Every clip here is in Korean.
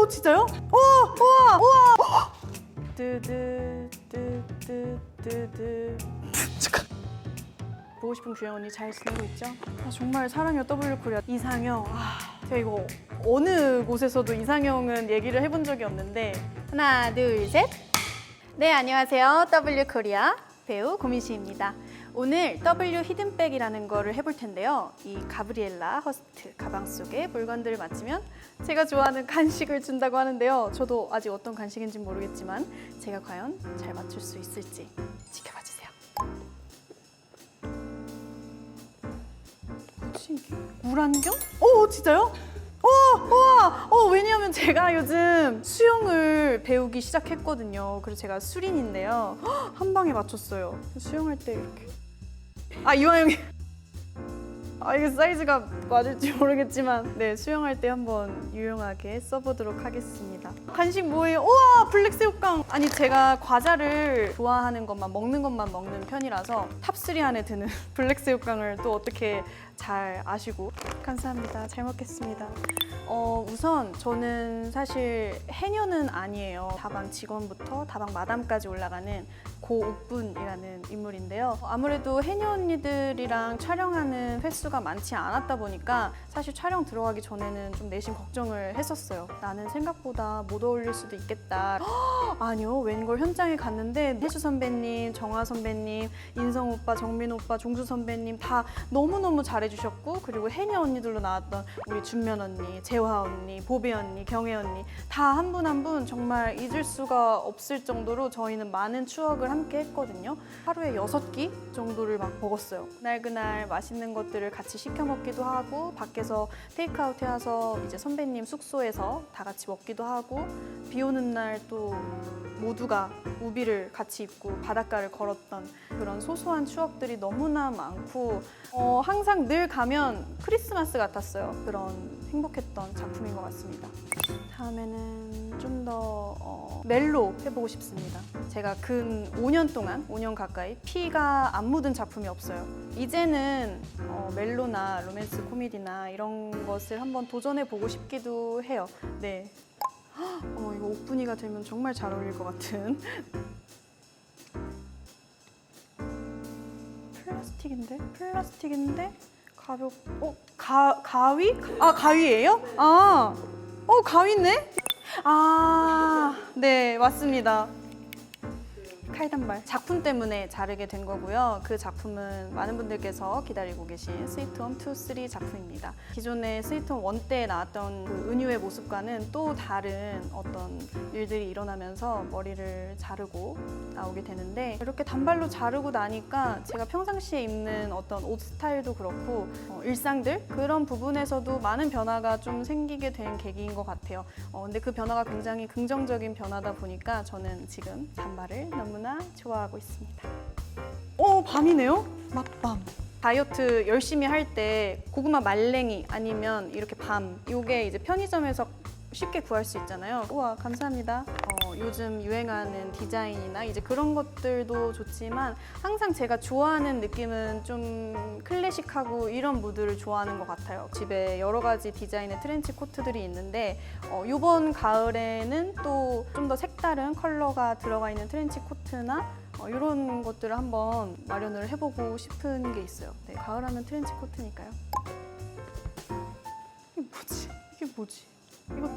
오, 진짜요? 우와, 우와. 뜨뜨뜨뜨뜨. 잠깐. 보고 싶은 규영 언니 잘 지내고 있죠? 정말 사랑해요 W 코리아 이상형. 제가 이거 어느 곳에서도 이상형은 얘기를 해본 적이 없는데 하나, 둘, 셋. 네, 안녕하세요. W 코리아 배우 고민씨입니다. 오늘 W 히든백이라는 거를 해볼 텐데요. 이 가브리엘라 허스트 가방 속에 물건들을 맞추면 제가 좋아하는 간식을 준다고 하는데요. 저도 아직 어떤 간식인지 모르겠지만 제가 과연 잘 맞출 수 있을지 지켜봐 주세요. 뭐지 이게? 물안경? 오, 진짜요? 우와! 왜냐하면 제가 요즘 수영을 배우기 시작했거든요. 그래서 제가 수린인데요. 한 방에 맞췄어요. 수영할 때 이렇게. 이화영이. 이게 사이즈가 맞을지 모르겠지만 네, 수영할 때 한번 유용하게 써보도록 하겠습니다. 간식 뭐예요? 우와! 블랙새우깡! 아니, 제가 과자를 좋아하는 것만 먹는 편이라서 탑3 안에 드는 블랙새우깡을 또 어떻게 잘 아시고. 감사합니다. 잘 먹겠습니다. 우선 저는 사실 해녀는 아니에요. 다방 직원부터 다방 마담까지 올라가는 고옥분이라는 인물인데요. 아무래도 해녀 언니들이랑 촬영하는 횟수가 많지 않았다 보니까 사실 촬영 들어가기 전에는 좀 내심 걱정을 했었어요. 나는 생각보다 못 어울릴 수도 있겠다. 아니요, 웬걸 현장에 갔는데 혜주 선배님, 정화 선배님, 인성 오빠, 정민 오빠, 종수 선배님 다 너무너무 잘해주셨고, 그리고 해녀 언니들로 나왔던 우리 준면 언니, 재화 언니, 보배 언니, 경혜 언니 다 한 분 한 분 정말 잊을 수가 없을 정도로 저희는 많은 추억을 함께 했거든요. 하루에 6끼 정도를 막 먹었어요. 그날 맛있는 것들을 같이 시켜 먹기도 하고, 밖에서 테이크아웃 해와서 이제 선배님 숙소에서 다 같이 먹기도 하고, 비 오는 날 또 모두가 우비를 같이 입고 바닷가를 걸었던 그런 소소한 추억들이 너무나 많고, 항상 늘 가면 크리스마스 같았어요. 그런 행복했던 작품인 것 같습니다. 다음에는 좀 더 멜로 해보고 싶습니다. 제가 근 5년 동안, 5년 가까이 피가 안 묻은 작품이 없어요. 이제는 멜로나 로맨스 코미디나 이런 것을 한번 도전해보고 싶기도 해요. 네. 이거 옥분이가 되면 정말 잘 어울릴 것 같은. 플라스틱인데 가위? 가위예요? 가위네? 네, 맞습니다. 칼단발. 작품 때문에 자르게 된 거고요. 그 작품은 많은 분들께서 기다리고 계신 스위트홈 2, 3 작품입니다. 기존의 스위트홈 1 때 나왔던 그 은유의 모습과는 또 다른 어떤 일들이 일어나면서 머리를 자르고 나오게 되는데, 이렇게 단발로 자르고 나니까 제가 평상시에 입는 어떤 옷 스타일도 그렇고 일상들 그런 부분에서도 많은 변화가 좀 생기게 된 계기인 것 같아요. 근데 그 변화가 굉장히 긍정적인 변화다 보니까 저는 지금 단발을 너무나 좋아하고 있습니다. 밤이네요? 맛밤. 다이어트 열심히 할 때 고구마 말랭이 아니면 이렇게 밤, 이게 이제 편의점에서 쉽게 구할 수 있잖아요. 우와, 감사합니다. 요즘 유행하는 디자인이나 이제 그런 것들도 좋지만 항상 제가 좋아하는 느낌은 좀 클래식하고 이런 무드를 좋아하는 것 같아요. 집에 여러 가지 디자인의 트렌치 코트들이 있는데 이번 가을에는 또 좀 더 색다른 컬러가 들어가 있는 트렌치 코트나 이런 것들을 한번 마련을 해보고 싶은 게 있어요. 네, 가을하면 트렌치 코트니까요. 이게 뭐지? 이거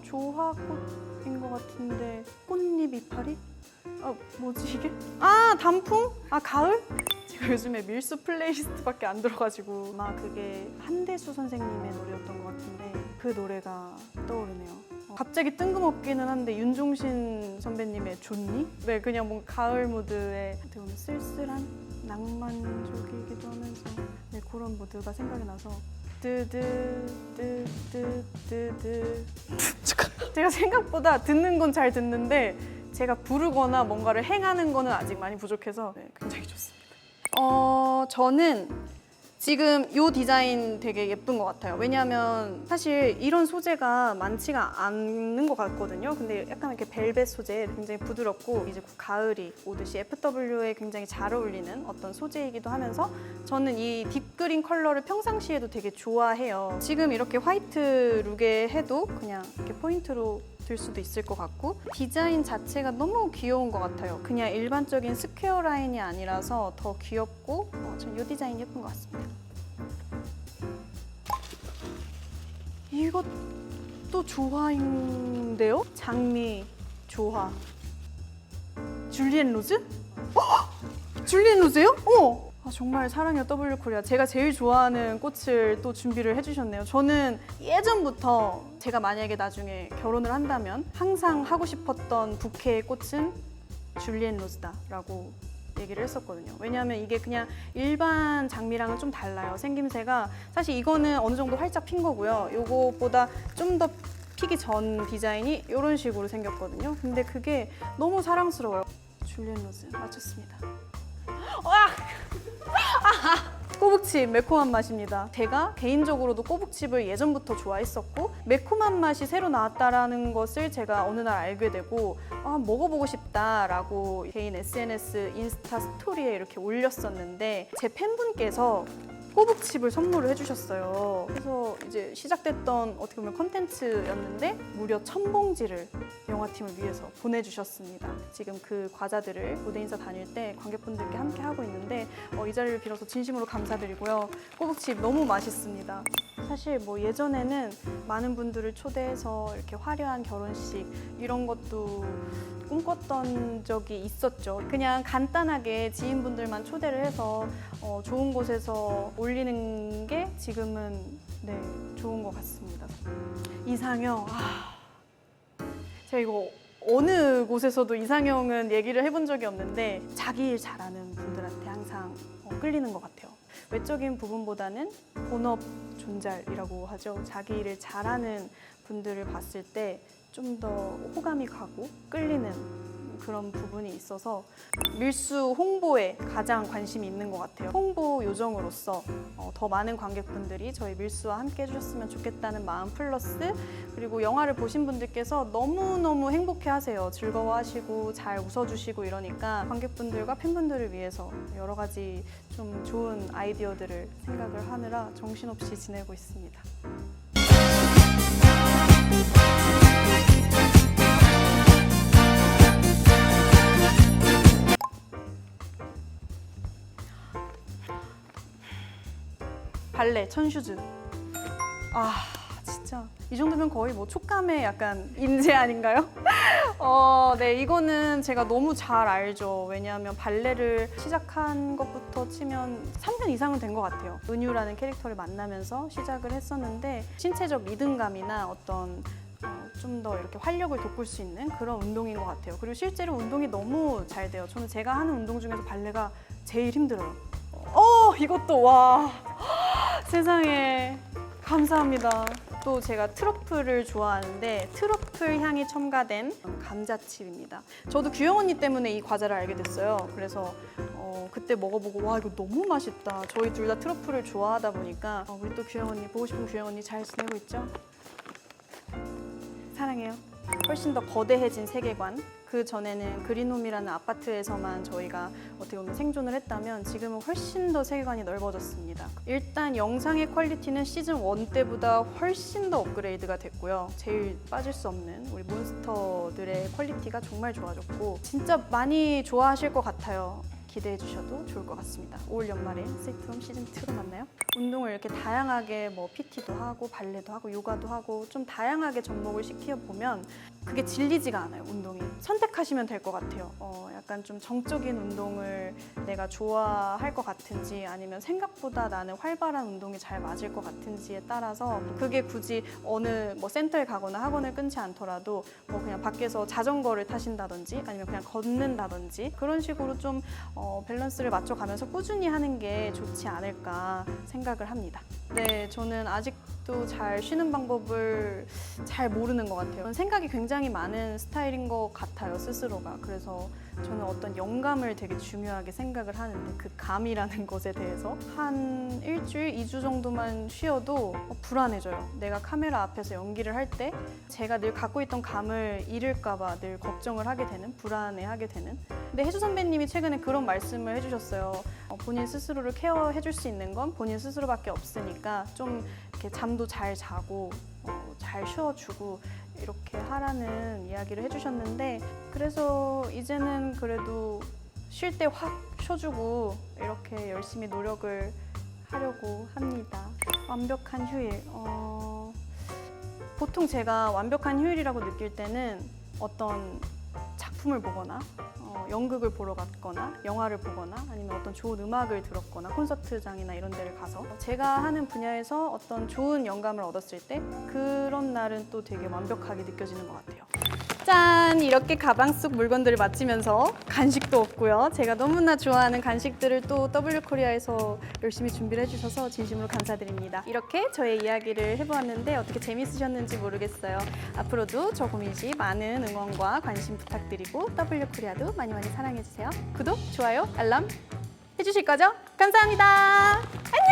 조화꽃인 것 같은데 꽃잎 이파리? 뭐지 이게? 단풍? 가을? 제가 요즘에 밀수 플레이리스트밖에 안 들어가지고 아마 그게 한대수 선생님의 노래였던 것 같은데 그 노래가 떠오르네요. 갑자기 뜬금없기는 한데 윤종신 선배님의 좋니? 네, 그냥 뭔가 가을 무드의 어떻게 보면 쓸쓸한 낭만적이기도 하면서 네, 그런 무드가 생각이 나서 제가 생각보다 듣는 건 잘 듣는데 제가 부르거나 뭔가를 행하는 거는 아직 많이 부족해서 네, 굉장히 좋습니다. 저는 지금 이 디자인 되게 예쁜 것 같아요. 왜냐하면 사실 이런 소재가 많지가 않는 것 같거든요. 근데 약간 이렇게 벨벳 소재 굉장히 부드럽고 이제 곧 가을이 오듯이 FW에 굉장히 잘 어울리는 어떤 소재이기도 하면서 저는 이 딥그린 컬러를 평상시에도 되게 좋아해요. 지금 이렇게 화이트 룩에 해도 그냥 이렇게 포인트로 들 수도 있을 것 같고 디자인 자체가 너무 귀여운 것 같아요. 그냥 일반적인 스퀘어 라인이 아니라서 더 귀엽고 전 이 디자인 예쁜 것 같습니다. 이것도 조화인데요? 장미 조화. 줄리엔 로즈? 줄리엔 로즈요? 정말 사랑해요 W 코리아. 제가 제일 좋아하는 꽃을 또 준비를 해주셨네요. 저는 예전부터 제가 만약에 나중에 결혼을 한다면 항상 하고 싶었던 부케의 꽃은 줄리엔 로즈다라고 얘기를 했었거든요. 왜냐하면 이게 그냥 일반 장미랑은 좀 달라요. 생김새가 사실 이거는 어느 정도 활짝 핀 거고요. 이거보다 좀 더 피기 전 디자인이 이런 식으로 생겼거든요. 근데 그게 너무 사랑스러워요. 줄리엔 로즈 맞췄습니다. 꼬북칩 매콤한 맛입니다. 제가 개인적으로도 꼬북칩을 예전부터 좋아했었고 매콤한 맛이 새로 나왔다라는 것을 제가 어느 날 알게 되고 먹어보고 싶다라고 개인 SNS 인스타 스토리에 이렇게 올렸었는데 제 팬분께서 꼬북칩을 선물을 해주셨어요. 그래서 이제 시작됐던 어떻게 보면 컨텐츠였는데 무려 1000봉지를 영화팀을 위해서 보내주셨습니다. 지금 그 과자들을 무대 인사 다닐 때 관객분들께 함께 하고 있는데 이 자리를 빌어서 진심으로 감사드리고요. 꼬북칩 너무 맛있습니다. 사실 뭐 예전에는 많은 분들을 초대해서 이렇게 화려한 결혼식 이런 것도 꿈꿨던 적이 있었죠. 그냥 간단하게 지인분들만 초대를 해서 좋은 곳에서 올리는 게 지금은 좋은 것 같습니다. 이상형, 제가 이거 어느 곳에서도 이상형은 얘기를 해본 적이 없는데 자기 일 잘하는 분들한테 항상 끌리는 것 같아요. 외적인 부분보다는 본업 존잘이라고 하죠. 자기 일을 잘하는 분들을 봤을 때 좀 더 호감이 가고 끌리는 그런 부분이 있어서 밀수 홍보에 가장 관심이 있는 것 같아요. 홍보 요정으로서 더 많은 관객분들이 저희 밀수와 함께 해주셨으면 좋겠다는 마음 플러스 그리고 영화를 보신 분들께서 너무너무 행복해하세요. 즐거워하시고 잘 웃어주시고 이러니까 관객분들과 팬분들을 위해서 여러 가지 좀 좋은 아이디어들을 생각을 하느라 정신없이 지내고 있습니다. 발레, 천슈즈. 진짜 이 정도면 거의 뭐 촉감의 약간 인재 아닌가요? 네, 이거는 제가 너무 잘 알죠. 왜냐하면 발레를 시작한 것부터 치면 3년 이상은 된 것 같아요. 은유라는 캐릭터를 만나면서 시작을 했었는데 신체적 리듬감이나 어떤 좀 더 이렇게 활력을 돋굴 수 있는 그런 운동인 것 같아요. 그리고 실제로 운동이 너무 잘 돼요. 저는 제가 하는 운동 중에서 발레가 제일 힘들어요. 이것도 와 세상에 감사합니다. 또 제가 트러플을 좋아하는데 트러플 향이 첨가된 감자칩입니다. 저도 규영 언니 때문에 이 과자를 알게 됐어요. 그래서 그때 먹어보고 와 이거 너무 맛있다. 저희 둘 다 트러플을 좋아하다 보니까 우리 또 규영 언니 보고 싶은 규영 언니 잘 지내고 있죠? 사랑해요. 훨씬 더 거대해진 세계관. 그 전에는 그린홈이라는 아파트에서만 저희가 어떻게 보면 생존을 했다면 지금은 훨씬 더 세계관이 넓어졌습니다. 일단 영상의 퀄리티는 시즌 1 때보다 훨씬 더 업그레이드가 됐고요. 제일 빠질 수 없는 우리 몬스터들의 퀄리티가 정말 좋아졌고 진짜 많이 좋아하실 것 같아요. 기대해 주셔도 좋을 것 같습니다. 올 연말에 스위트홈 시즌 2로 만나요. 운동을 이렇게 다양하게 뭐 PT도 하고 발레도 하고 요가도 하고 좀 다양하게 접목을 시켜보면 그게 질리지가 않아요. 운동이 선택하시면 될 것 같아요. 약간 좀 정적인 운동을 내가 좋아할 것 같은지 아니면 생각보다 나는 활발한 운동이 잘 맞을 것 같은지에 따라서 그게 굳이 어느 뭐 센터에 가거나 학원을 끊지 않더라도 뭐 그냥 밖에서 자전거를 타신다든지 아니면 그냥 걷는다든지 그런 식으로 좀 밸런스를 맞춰가면서 꾸준히 하는 게 좋지 않을까 생각을 합니다. 네, 저는 아직도 아직도 잘 쉬는 방법을 잘 모르는 것 같아요. 생각이 굉장히 많은 스타일인 것 같아요, 스스로가. 그래서 저는 어떤 영감을 되게 중요하게 생각을 하는데 그 감이라는 것에 대해서 한 일주일, 2주 정도만 쉬어도 불안해져요. 내가 카메라 앞에서 연기를 할 때 제가 늘 갖고 있던 감을 잃을까 봐 늘 걱정을 하게 되는, 불안해하게 되는. 근데 혜주 선배님이 최근에 그런 말씀을 해주셨어요. 본인 스스로를 케어해 줄 수 있는 건 본인 스스로밖에 없으니까 좀 이렇게 잠도 잘 자고 잘 쉬어주고 이렇게 하라는 이야기를 해주셨는데, 그래서 이제는 그래도 쉴 때 확 쉬어주고 이렇게 열심히 노력을 하려고 합니다. 완벽한 휴일. 보통 제가 완벽한 휴일이라고 느낄 때는 어떤 작품을 보거나 연극을 보러 갔거나 영화를 보거나 아니면 어떤 좋은 음악을 들었거나 콘서트장이나 이런 데를 가서 제가 하는 분야에서 어떤 좋은 영감을 얻었을 때 그런 날은 또 되게 완벽하게 느껴지는 것 같아요. 짠! 이렇게 가방 속 물건들을 마치면서 간식도 없고요. 제가 너무나 좋아하는 간식들을 또 W코리아에서 열심히 준비를 해주셔서 진심으로 감사드립니다. 이렇게 저의 이야기를 해보았는데 어떻게 재밌으셨는지 모르겠어요. 앞으로도 저 고민씨 많은 응원과 관심 부탁드리고 W코리아도 많이 많이 사랑해주세요. 구독, 좋아요, 알람 해주실 거죠? 감사합니다. 안녕!